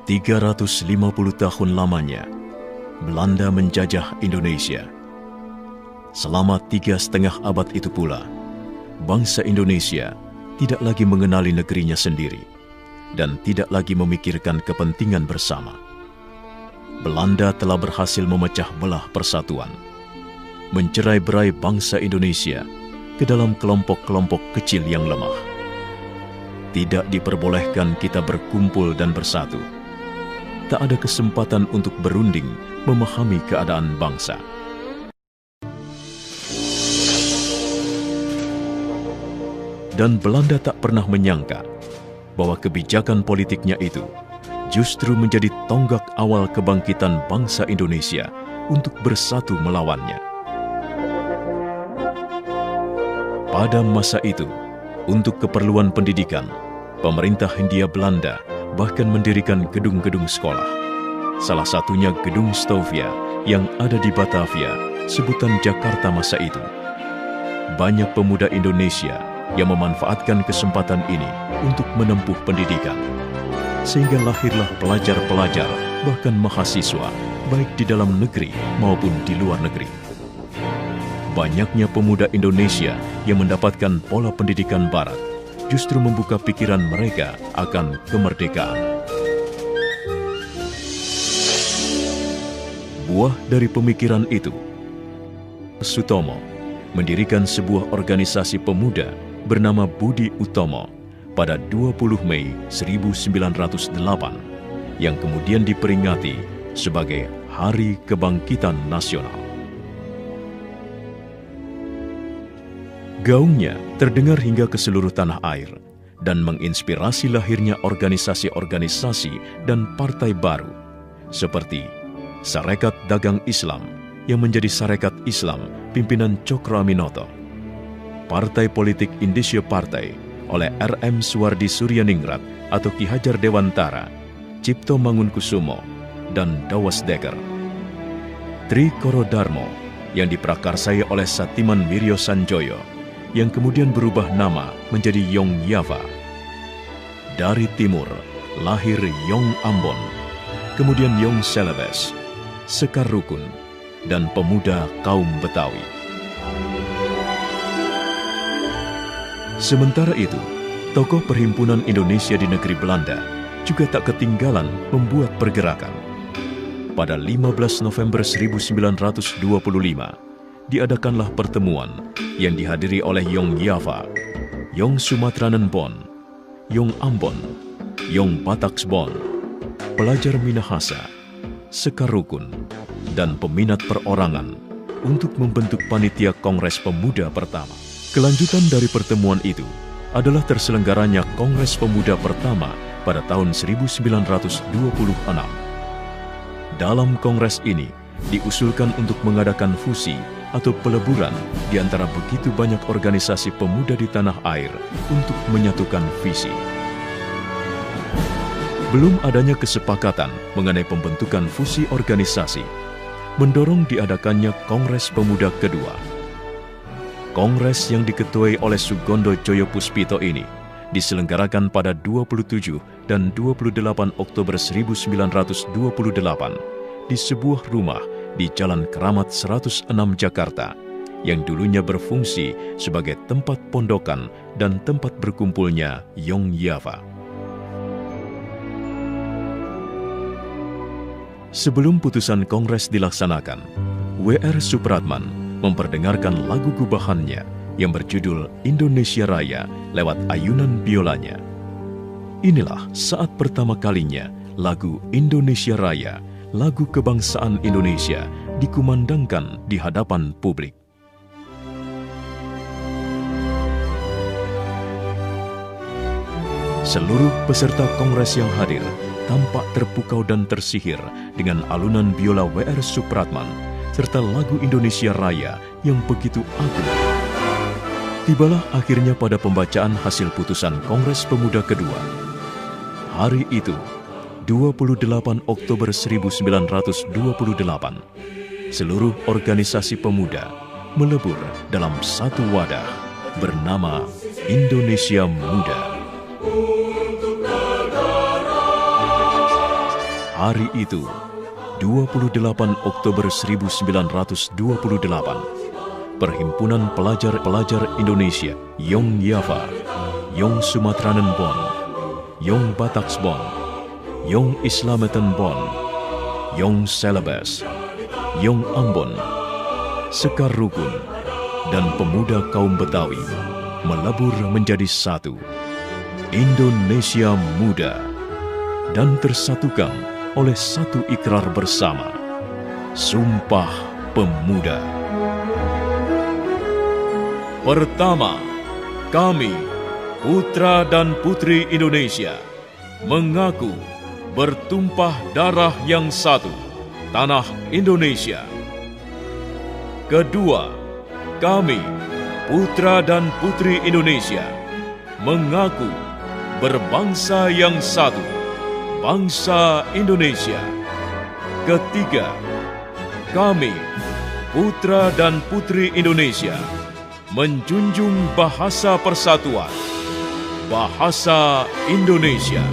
350 tahun lamanya, Belanda menjajah Indonesia. Selama 3,5 abad itu pula, bangsa Indonesia tidak lagi mengenali negerinya sendiri dan tidak lagi memikirkan kepentingan bersama. Belanda telah berhasil memecah belah persatuan, mencerai-berai bangsa Indonesia ke dalam kelompok-kelompok kecil yang lemah. Tidak diperbolehkan kita berkumpul dan bersatu. Tak ada kesempatan untuk berunding memahami keadaan bangsa. Dan Belanda tak pernah menyangka bahwa kebijakan politiknya itu justru menjadi tonggak awal kebangkitan bangsa Indonesia untuk bersatu melawannya. Pada masa itu, untuk keperluan pendidikan, pemerintah Hindia Belanda bahkan mendirikan gedung-gedung sekolah. Salah satunya Gedung Stovia yang ada di Batavia, sebutan Jakarta masa itu. Banyak pemuda Indonesia yang memanfaatkan kesempatan ini untuk menempuh pendidikan. Sehingga lahirlah pelajar-pelajar, bahkan mahasiswa, baik di dalam negeri maupun di luar negeri. Banyaknya pemuda Indonesia yang mendapatkan pola pendidikan barat justru membuka pikiran mereka akan kemerdekaan. Buah dari pemikiran itu, Sutomo mendirikan sebuah organisasi pemuda bernama Budi Utomo pada 20 Mei 1908 yang kemudian diperingati sebagai Hari Kebangkitan Nasional. Gaungnya terdengar hingga ke seluruh tanah air dan menginspirasi lahirnya organisasi-organisasi dan partai baru seperti Sarekat Dagang Islam yang menjadi Sarekat Islam pimpinan Cokroaminoto, Partai Politik Indische Partai oleh R.M. Suwardi Suryaningrat atau Ki Hajar Dewantara, Cipto Mangunkusumo, dan Dawas Dekker. Trikoro Darmo yang diprakarsai oleh Satiman Wiryo Sanjoyo yang kemudian berubah nama menjadi Yong Yava. Dari timur lahir Yong Ambon, kemudian Yong Celebes, Sekar Rukun, dan pemuda kaum Betawi. Sementara itu, tokoh Perhimpunan Indonesia di negeri Belanda juga tak ketinggalan membuat pergerakan. Pada 15 November 1925, diadakanlah pertemuan yang dihadiri oleh Yong Yava, Yong Sumatranen Bon, Yong Ambon, Yong Bataksbon, pelajar Minahasa, Sekar Rukun, dan peminat perorangan untuk membentuk panitia Kongres Pemuda pertama. Kelanjutan dari pertemuan itu adalah terselenggaranya Kongres Pemuda pertama pada tahun 1926. Dalam kongres ini diusulkan untuk mengadakan fusi atau peleburan di antara begitu banyak organisasi pemuda di tanah air untuk menyatukan visi. Belum adanya kesepakatan mengenai pembentukan fusi organisasi mendorong diadakannya Kongres Pemuda kedua. Kongres yang diketuai oleh Sugondo Joyo Puspito ini diselenggarakan pada 27 dan 28 Oktober 1928 di sebuah rumah di Jalan Keramat 106 Jakarta yang dulunya berfungsi sebagai tempat pondokan dan tempat berkumpulnya Yong Yava. Sebelum putusan Kongres dilaksanakan, W.R. Supratman memperdengarkan lagu gubahannya yang berjudul Indonesia Raya lewat ayunan biolanya. Inilah saat pertama kalinya lagu Indonesia Raya, lagu kebangsaan Indonesia, dikumandangkan di hadapan publik. Seluruh peserta kongres yang hadir tampak terpukau dan tersihir dengan alunan biola W.R. Supratman serta lagu Indonesia Raya yang begitu agung. Tibalah akhirnya pada pembacaan hasil putusan Kongres Pemuda kedua. Hari itu, 28 Oktober 1928, seluruh organisasi pemuda melebur dalam satu wadah bernama Indonesia Muda. hari itu, 28 Oktober 1928, Perhimpunan Pelajar-Pelajar Indonesia, Yong Java, Yong Sumatranen Bon, Yong Bataks Bon, Yong Islameten Bon, Yong Celebes, Yong Ambon, Sekar Rukun, dan pemuda kaum Betawi melebur menjadi satu, Indonesia Muda, dan tersatukan oleh satu ikrar bersama, Sumpah Pemuda. Pertama, kami, putra dan putri Indonesia, mengaku bertumpah darah yang satu, tanah Indonesia. Kedua, kami, putra dan putri Indonesia, mengaku berbangsa yang satu, bangsa Indonesia. Ketiga, kami, putra dan putri Indonesia, menjunjung bahasa persatuan, bahasa Indonesia.